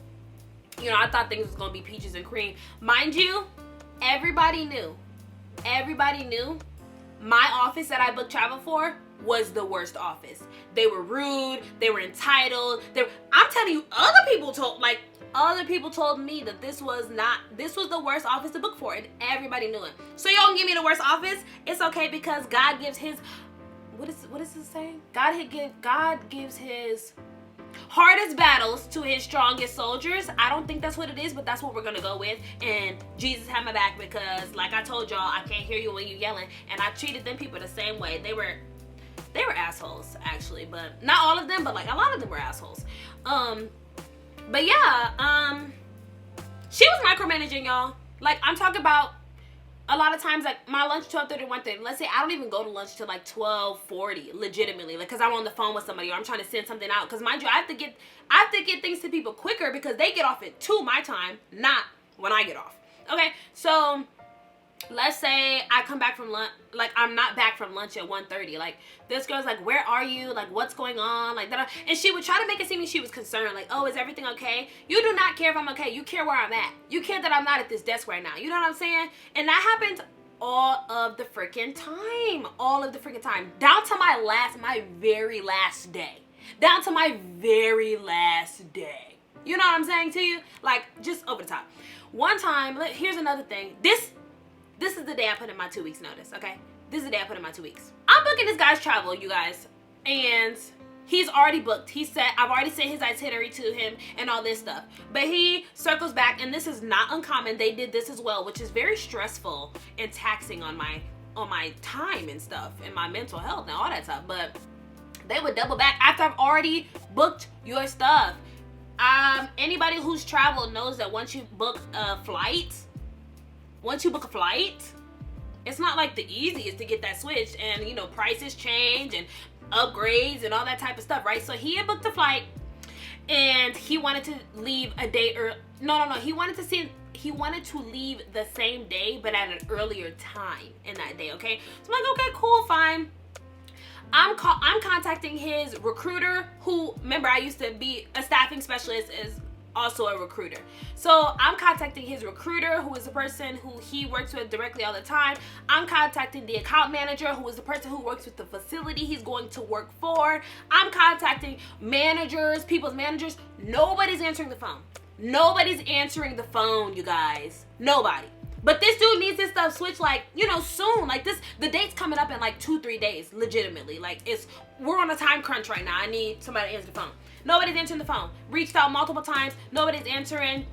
you know, I thought things was gonna be peaches and cream. Mind you, everybody knew my office that I booked travel for was the worst office. They were rude, they were entitled. I'm telling you, other people told me that this was the worst office to book for, and everybody knew it. So y'all can give me the worst office. It's okay, because God gives his, what is it saying? God gives his hardest battles to his strongest soldiers. I don't think that's what it is, but that's what we're gonna go with. And Jesus had my back, because like I told y'all, I can't hear you when you yelling, and I treated them people the same way. They were assholes, actually, but not all of them, but like a lot of them were assholes. But yeah, she was micromanaging, y'all. Like, I'm talking about a lot of times, like my lunch 12:30 to 1:30. Let's say I don't even go to lunch till like 12:40, legitimately, like, because I'm on the phone with somebody or I'm trying to send something out. Because mind you, I have to get things to people quicker, because they get off at 2 my time, not when I get off. Okay, so let's say I come back from lunch, like I'm not back from lunch at 1:30. Like this girl's like, where are you? Like what's going on? Like that, and she would try to make it seem like she was concerned. Like, oh, is everything okay? You do not care if I'm okay. You care where I'm at. You care that I'm not at this desk right now. You know what I'm saying? And that happens all of the freaking time. All of the freaking time. Down to my very last day. Down to my very last day. You know what I'm saying to you? Like just over the top. One time, here's another thing. This is the day I put in my 2 weeks notice, okay? This is the day I put in my 2 weeks. I'm booking this guy's travel, you guys. And he's already booked. He said, I've already sent his itinerary to him and all this stuff. But he circles back, and this is not uncommon. They did this as well, which is very stressful and taxing on my time and stuff and my mental health and all that stuff. But they would double back after I've already booked your stuff. Anybody who's traveled knows that once you book a flight, it's not like the easiest to get that switched, and you know, prices change and upgrades and all that type of stuff, right? So he had booked a flight and he wanted to leave a day or he wanted to leave the same day but at an earlier time in that day, okay? So I'm like, okay, cool, fine. I'm contacting his recruiter, who, remember, I used to be a staffing specialist, is also a recruiter. So I'm contacting his recruiter, who is the person who he works with directly all the time. I'm contacting the account manager, who is the person who works with the facility he's going to work for. I'm contacting managers, people's managers. Nobody's answering the phone. Nobody's answering the phone, you guys. Nobody. But this dude needs this stuff switched, like, you know, soon. Like the date's coming up in like 2-3 days, legitimately. Like we're on a time crunch right now. I need somebody to answer the phone. Nobody's answering the phone. Reached out multiple times. Nobody's answering.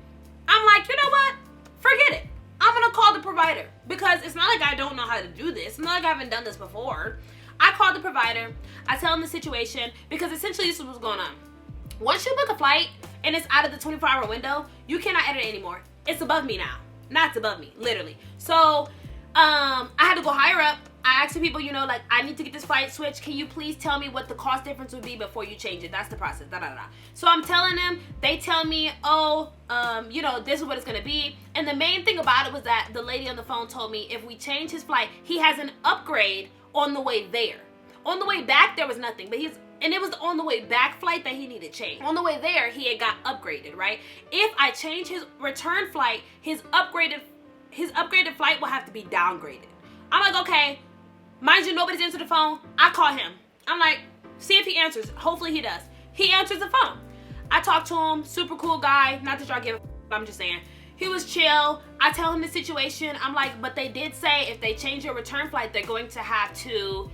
I'm like, you know what? Forget it. I'm going to call the provider, because it's not like I don't know how to do this. It's not like I haven't done this before. I called the provider. I tell him the situation, because essentially this is what's going on. Once you book a flight and it's out of the 24-hour window, you cannot edit it anymore. It's above me now. Not above me, literally. So I had to go higher up. I asked the people, you know, like, I need to get this flight switched. Can you please tell me what the cost difference would be before you change it? That's the process. So I'm telling them. They tell me, oh, you know, this is what it's gonna be. And the main thing about it was that the lady on the phone told me if we change his flight, he has an upgrade on the way there. On the way back, there was nothing, but and it was on the way back flight that he needed changed. On the way there, he had got upgraded, right? If I change his return flight, his upgraded flight will have to be downgraded. I'm like, okay. Mind you, nobody's answered the phone. I call him. I'm like, see if he answers. Hopefully he does. He answers the phone. I talk to him. Super cool guy. Not that y'all give a f, I'm just saying. He was chill. I tell him the situation. I'm like, but they did say if they change your return flight, they're going to have to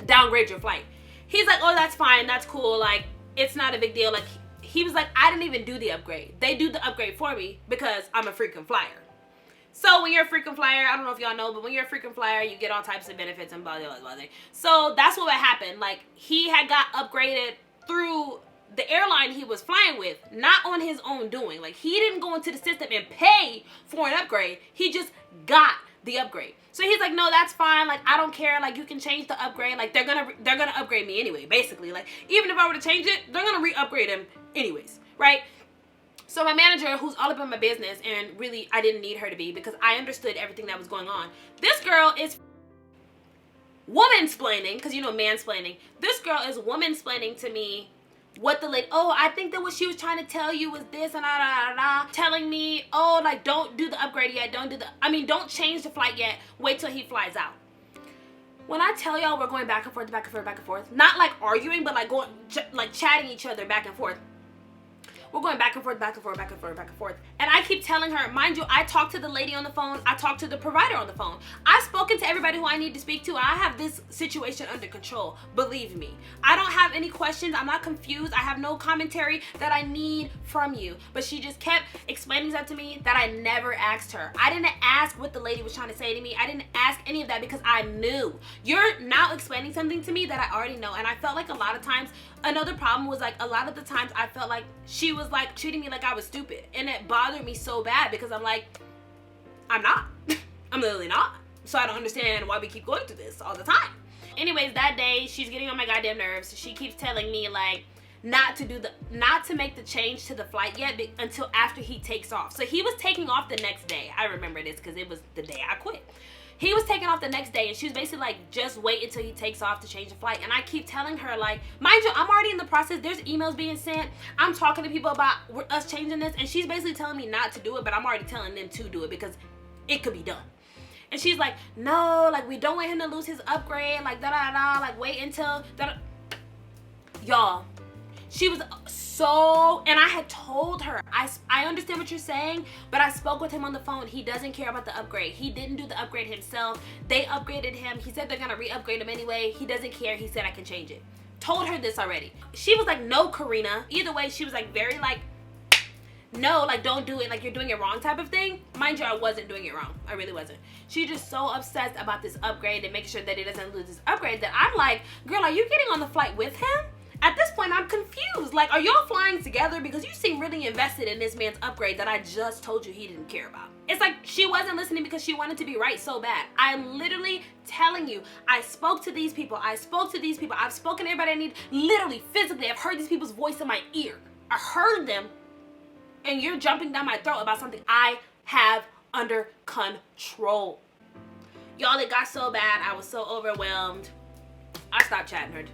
downgrade your flight. He's like, oh, that's fine. That's cool. Like, it's not a big deal. Like, he was like, I didn't even do the upgrade. They do the upgrade for me because I'm a freaking flyer. So when you're a frequent flyer, I don't know if y'all know, but when you're a frequent flyer, you get all types of benefits and blah, blah, blah, blah. So that's what happened. Like, he had got upgraded through the airline he was flying with, not on his own doing. Like, he didn't go into the system and pay for an upgrade. He just got the upgrade. So he's like, no, that's fine. Like, I don't care. Like, you can change the upgrade. Like, they're gonna upgrade me anyway, basically. Like, even if I were to change it, they're gonna re-upgrade him anyways, right? So my manager, who's all up in my business, and really I didn't need her to be because I understood everything that was going on. This girl is woman-splaining, because you know mansplaining. This girl is woman-splaining to me what the lady, oh, I think that what she was trying to tell you was this and telling me, oh, like, don't do the upgrade yet, don't change the flight yet, wait till he flies out. When I tell y'all we're going back and forth, back and forth, back and forth, not like arguing, but like going, like chatting each other back and forth. We're going back and forth, back and forth, back and forth, back and forth. And I keep telling her, mind you, I talked to the lady on the phone. I talked to the provider on the phone. I've spoken to everybody who I need to speak to. I have this situation under control. Believe me. I don't have any questions. I'm not confused. I have no commentary that I need from you. But she just kept explaining stuff to me that I never asked her. I didn't ask what the lady was trying to say to me. I didn't ask any of that because I knew. You're now explaining something to me that I already know. And I felt like a lot of times, another problem was like a lot of the times I felt like she was like treating me like I was stupid, and it bothered me so bad because I'm like, I'm not. I'm literally not. So I don't understand why we keep going through this all the time. Anyways, that day she's getting on my goddamn nerves. She keeps telling me like, not to make the change to the flight yet until after he takes off. So he was taking off the next day. I remember this because it was the day I quit. He was taking off the next day, and she was basically like, just wait until he takes off to change the flight. And I keep telling her, like, mind you, I'm already in the process. There's emails being sent. I'm talking to people about us changing this, and she's basically telling me not to do it, but I'm already telling them to do it because it could be done. And she's like, no, like, we don't want him to lose his upgrade, like, da-da-da, like, wait until, da-da. Y'all, she was so, and I had told her, I understand what you're saying, but I spoke with him on the phone. He doesn't care about the upgrade. He didn't do the upgrade himself. They upgraded him. He said they're gonna re-upgrade him anyway. He doesn't care. He said I can change it. Told her this already. She was like, no, KaRena. Either way, she was like very like, no, like, don't do it, like, you're doing it wrong type of thing. Mind you, I wasn't doing it wrong. I really wasn't. She's just so obsessed about this upgrade and making sure that he doesn't lose his upgrade that I'm like, girl, are you getting on the flight with him? At this point, I'm confused. Like, are y'all flying together? Because you seem really invested in this man's upgrade that I just told you he didn't care about. It's like she wasn't listening because she wanted to be right so bad. I'm literally telling you, I spoke to these people. I've spoken to everybody I need. Literally, physically, I've heard these people's voice in my ear. I heard them, and you're jumping down my throat about something I have under control. Y'all, it got so bad. I was so overwhelmed. I stopped chatting her.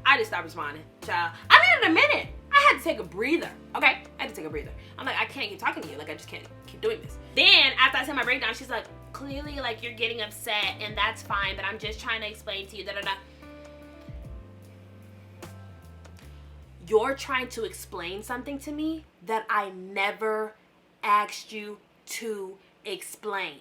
I just stopped responding, child. I needed a minute. I had to take a breather, okay? I had to take a breather. I'm like, I can't keep talking to you. Like, I just can't keep doing this. Then, after I said my breakdown, she's like, clearly, like, you're getting upset, and that's fine, but I'm just trying to explain to you, da-da-da. You're trying to explain something to me that I never asked you to explain.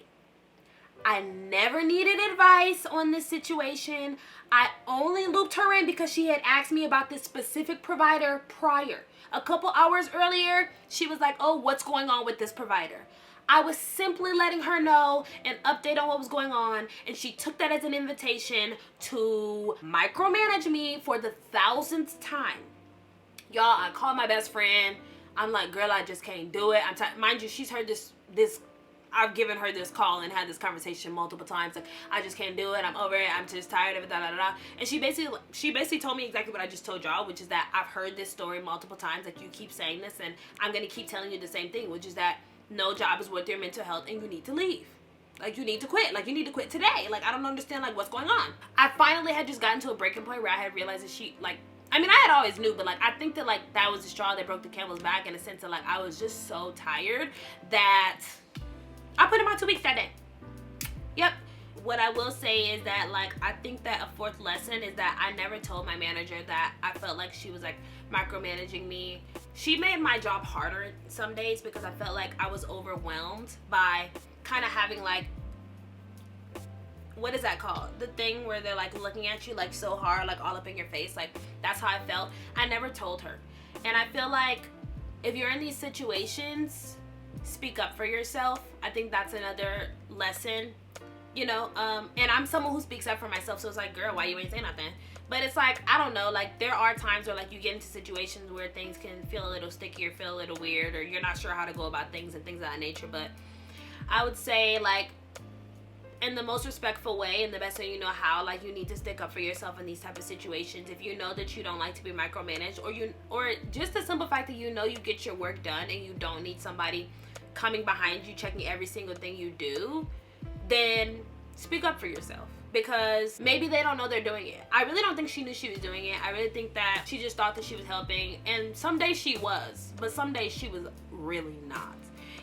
I never needed advice on this situation. I only looped her in because she had asked me about this specific provider prior. A couple hours earlier, she was like, oh, what's going on with this provider? I was simply letting her know an update on what was going on, and she took that as an invitation to micromanage me for the 1000th time. Y'all, I called my best friend. I'm like, girl, I just can't do it. Mind you, she's heard this I've given her this call and had this conversation multiple times. Like, I just can't do it. I'm over it. I'm just tired of it. Da da da. And she basically told me exactly what I just told y'all, which is that I've heard this story multiple times. Like, you keep saying this, and I'm gonna keep telling you the same thing, which is that no job is worth your mental health, and you need to leave. Like, you need to quit. Like, you need to quit today. Like, I don't understand, like, what's going on. I finally had just gotten to a breaking point where I had realized that she, like, I mean, I had always knew, but, like, I think that, like, that was the straw that broke the camel's back in the sense of, like, I was just so tired that I put in my 2 weeks that day. Yep. What I will say is that, like, I think that a fourth lesson is that I never told my manager that I felt like she was, like, micromanaging me. She made my job harder some days because I felt like I was overwhelmed by kind of having, like, what is that called? The thing where they're, like, looking at you, like, so hard, like, all up in your face. Like, that's how I felt. I never told her. And I feel like if you're in these situations, speak up for yourself. I think that's another lesson, you know. And I'm someone who speaks up for myself, so it's like, girl, why you ain't saying nothing? But it's like, I don't know, like, there are times where, like, you get into situations where things can feel a little sticky or feel a little weird, or you're not sure how to go about things and things of that nature. But I would say, like, in the most respectful way and the best way you know how, like, you need to stick up for yourself in these type of situations. If you know that you don't like to be micromanaged, or just the simple fact that you know you get your work done and you don't need somebody coming behind you checking every single thing you do, then speak up for yourself, because maybe they don't know they're doing it. I really don't think she knew she was doing it. I really think that she just thought that she was helping, and some days she was, but some days she was really not.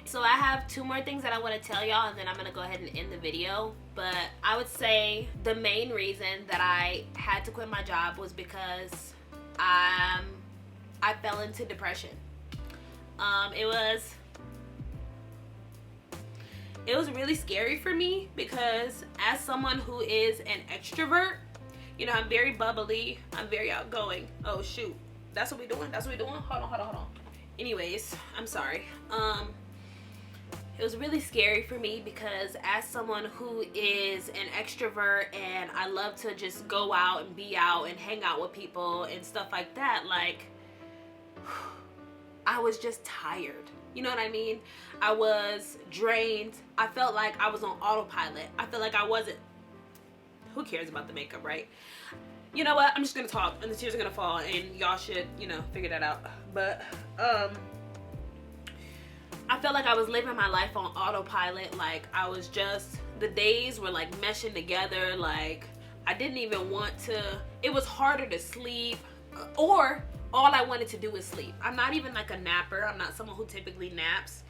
So I have 2 more things that I want to tell y'all, and then I'm gonna go ahead and end the video. But I would say the main reason that I had to quit my job was because I fell into depression. It was really scary for me because as someone who is an extrovert, you know, I'm very bubbly, I'm very outgoing. Oh shoot, that's what we doing? That's what we doing? Hold on. Anyways, I'm sorry. It was really scary for me because as someone who is an extrovert and I love to just go out and be out and hang out with people and stuff like that, like, I was just tired. You know what I mean? I was drained. I felt like I was on autopilot. I felt like I wasn't. Who cares about the makeup, right? You know what? I'm just gonna talk and the tears are gonna fall and y'all should, you know, figure that out. But I felt like I was living my life on autopilot. Like I was just, the days were like meshing together. Like I didn't even want to, it was harder to sleep, or all I wanted to do was sleep. I'm not even like a napper. I'm not someone who typically naps.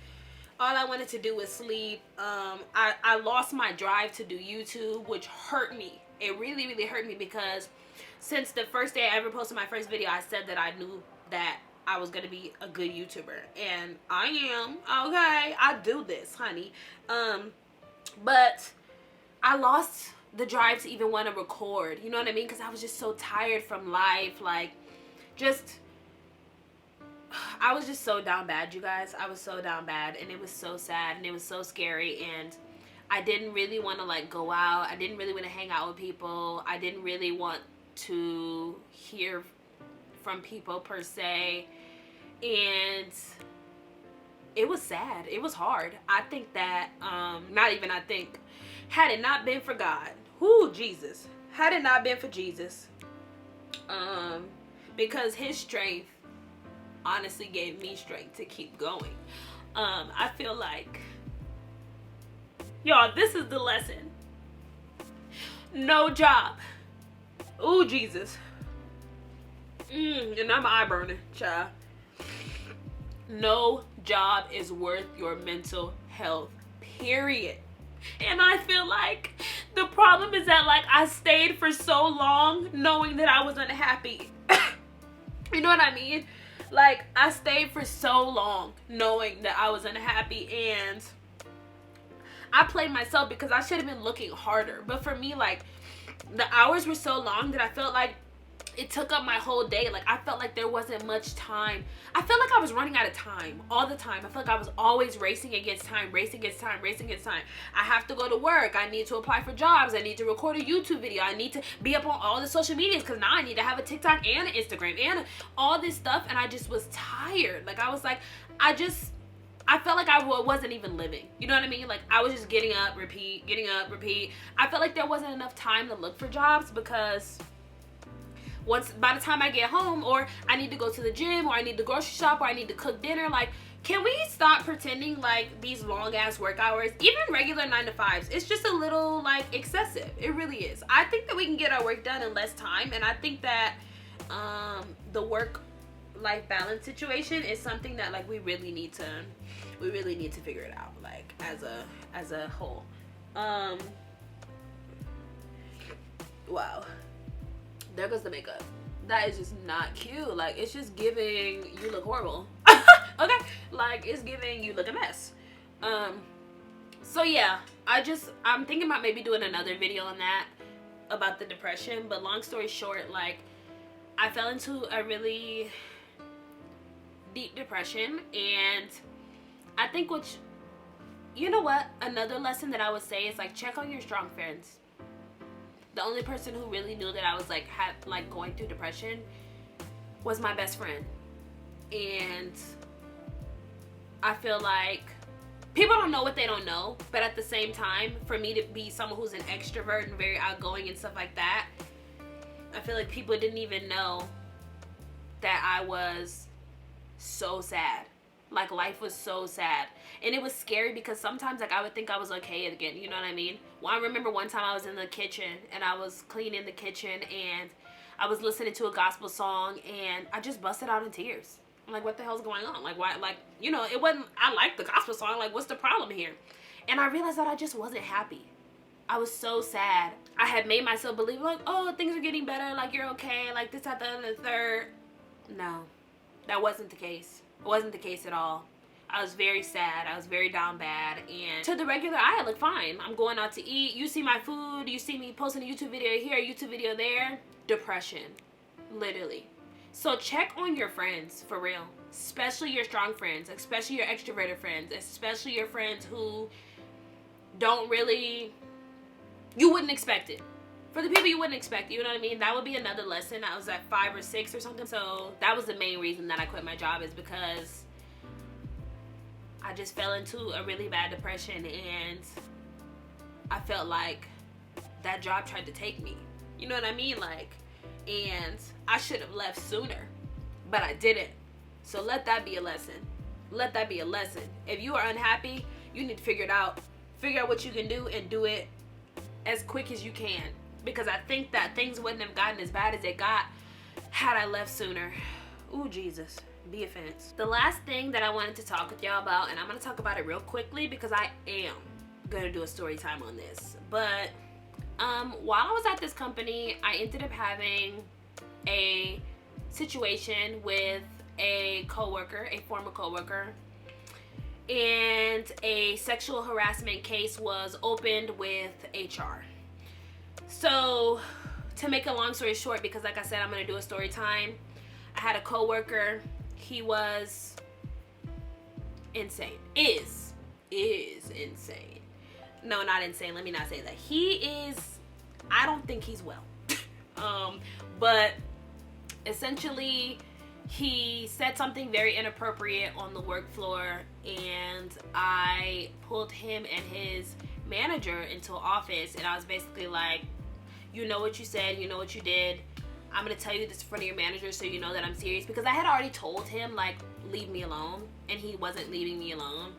All I wanted to do was sleep. I lost my drive to do YouTube, which hurt me. It really, really hurt me because since the first day I ever posted my first video, I said that I knew that I was going to be a good YouTuber. And I am. Okay. I do this, honey. But I lost the drive to even want to record. You know what I mean? Because I was just so tired from life. Like, just... I was just so down bad, you guys. I was so down bad, and it was so sad, and it was so scary, and I didn't really want to like go out. I didn't really want to hang out with people. I didn't really want to hear from people per se, and it was sad. It was hard. I think that not even I think, had it not been for God, whoo, Jesus, had it not been for Jesus, because his strength honestly gave me strength to keep going. I feel like, y'all, this is the lesson. No job. Ooh, Jesus. And I'm eye burning, child. No job is worth your mental health, period. And I feel like the problem is that like I stayed for so long knowing that I was unhappy. You know what I mean? Like, I stayed for so long knowing that I was unhappy, and I played myself because I should have been looking harder. But for me, like, the hours were so long that I felt like it took up my whole day. Like, I felt like there wasn't much time. I felt like I was running out of time all the time. I felt like I was always racing against time, racing against time, racing against time. I have to go to work. I need to apply for jobs. I need to record a YouTube video. I need to be up on all the social medias because now I need to have a TikTok and an Instagram and all this stuff. And I just was tired. Like, I was like, I felt like I wasn't even living. You know what I mean? Like, I was just getting up, repeat, getting up, repeat. I felt like there wasn't enough time to look for jobs because by the time I get home, or I need to go to the gym, or I need to grocery shop, or I need to cook dinner, like, can we stop pretending like these long ass work hours, even regular 9 to 5s, it's just a little like excessive. It really is. I think that we can get our work done in less time, and I think that the work life balance situation is something that like we really need to figure it out, like as a whole. Wow. There goes the makeup. That is just not cute. Like, it's just giving you look horrible. Okay? Like, it's giving you look a mess. So yeah, I'm thinking about maybe doing another video on that, about the depression. But long story short, like, I fell into a really deep depression, and I think you know what? Another lesson that I would say is like, check on your strong friends. The only person who really knew that I was like going through depression was my best friend. And I feel like people don't know what they don't know, but at the same time, for me to be someone who's an extrovert and very outgoing and stuff like that, I feel like people didn't even know that I was so sad. Like, life was so sad. And it was scary because sometimes, like, I would think I was okay again. You know what I mean? Well, I remember one time I was in the kitchen and I was cleaning the kitchen and I was listening to a gospel song and I just busted out in tears. I'm like, what the hell's going on? Like, why? Like, you know, it wasn't, I liked the gospel song. Like, what's the problem here? And I realized that I just wasn't happy. I was so sad. I had made myself believe, like, oh, things are getting better. Like, you're okay. Like, this, that, that, and the third. No, that wasn't the case. It wasn't the case at all. I was very sad. I was very down bad. And to the regular eye, I look fine. I'm going out to eat. You see my food. You see me posting a YouTube video here, a YouTube video there. Depression. Literally. So check on your friends, for real. Especially your strong friends. Especially your extroverted friends. Especially your friends who don't really... You wouldn't expect it. For the people you wouldn't expect, you know what I mean? That would be another lesson. I was at 5 or 6 or something. So that was the main reason that I quit my job, is because I just fell into a really bad depression and I felt like that job tried to take me. You know what I mean? Like, and I should have left sooner, but I didn't. So let that be a lesson. Let that be a lesson. If you are unhappy, you need to figure it out. Figure out what you can do and do it as quick as you can. Because I think that things wouldn't have gotten as bad as they got had I left sooner. Ooh, Jesus. Be offense. The last thing that I wanted to talk with y'all about, and I'm going to talk about it real quickly because I am going to do a story time on this. But while I was at this company, I ended up having a situation with a coworker, a former coworker, and a sexual harassment case was opened with HR. So to make a long story short, because like I said, I'm going to do a story time, I had a coworker. He was insane. Is insane. No, not insane. Let me not say that. He is, I don't think he's well. But essentially, he said something very inappropriate on the work floor, and I pulled him and his manager into an office, and I was basically like, you know what you said, you know what you did. I'm gonna tell you this in front of your manager so you know that I'm serious, because I had already told him, like, leave me alone, and he wasn't leaving me alone.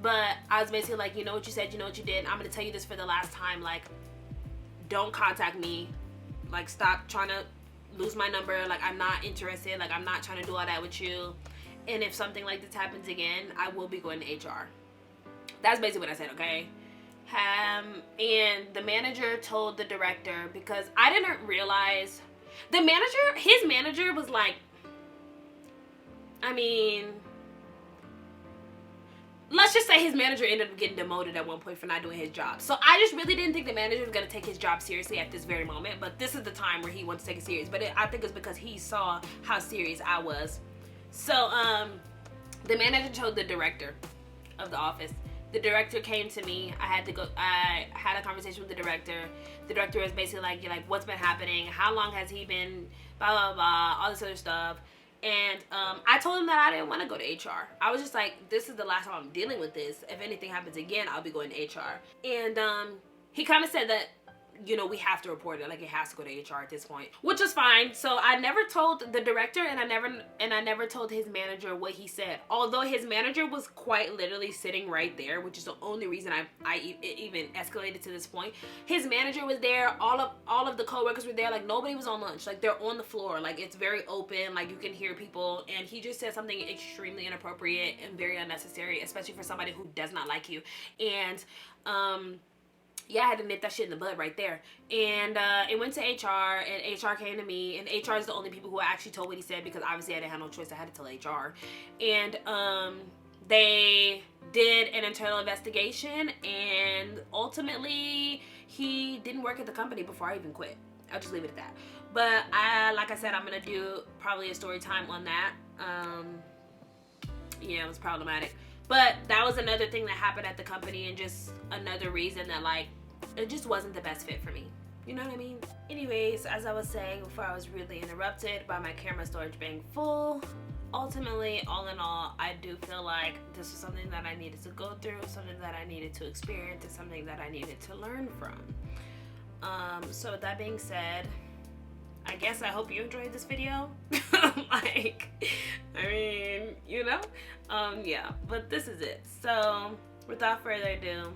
But I was basically like, you know what you said, you know what you did. I'm gonna tell you this for the last time, like, don't contact me. Like, stop trying to lose my number. Like, I'm not interested. Like, I'm not trying to do all that with you. And if something like this happens again, I will be going to HR. That's basically what I said, okay? And the manager told the director, because I didn't realize, his manager was like, I mean, let's just say his manager ended up getting demoted at one point for not doing his job. So I just really didn't think the manager was going to take his job seriously at this very moment. But this is the time where he wants to take it serious. But I think it's because he saw how serious I was. So the manager told the director of the office. The director came to me. I had a conversation with the director. The director was basically like, you're like, what's been happening? How long has he been, blah, blah, blah, all this other stuff. And I told him that I didn't want to go to HR. I was just like, this is the last time I'm dealing with this. If anything happens again, I'll be going to HR. And he kind of said that, you know, we have to report it. Like, it has to go to HR at this point, which is fine. So I never told the director, and I never told his manager what he said. Although his manager was quite literally sitting right there, which is the only reason it even escalated to this point. His manager was there. All of the coworkers were there. Like, nobody was on lunch. Like, they're on the floor. Like, it's very open. Like, you can hear people. And he just said something extremely inappropriate and very unnecessary, especially for somebody who does not like you. And yeah, I had to nip that shit in the bud right there. And it went to HR, and HR came to me, and HR is the only people who actually told what he said, because obviously I didn't have no choice. I had to tell HR. And they did an internal investigation, and ultimately he didn't work at the company before I even quit. I'll just leave it at that. But like I said, I'm gonna do probably a story time on that. Yeah, it was problematic. But that was another thing that happened at the company, and just another reason that, like, it just wasn't the best fit for me. You know what I mean? Anyways, as I was saying before I was rudely interrupted by my camera storage being full, ultimately, all in all, I do feel like this was something that I needed to go through, something that I needed to experience, and something that I needed to learn from. So with that being said, I guess I hope you enjoyed this video. Like, I mean, you know? Yeah, but this is it. So, without further ado,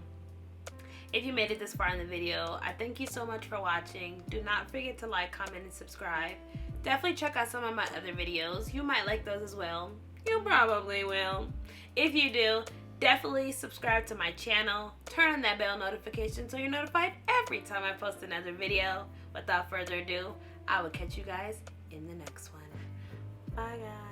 if you made it this far in the video, I thank you so much for watching. Do not forget to like, comment, and subscribe. Definitely check out some of my other videos. You might like those as well. You probably will. If you do, definitely subscribe to my channel. Turn on that bell notification so you're notified every time I post another video. Without further ado, I will catch you guys in the next one. Bye, guys.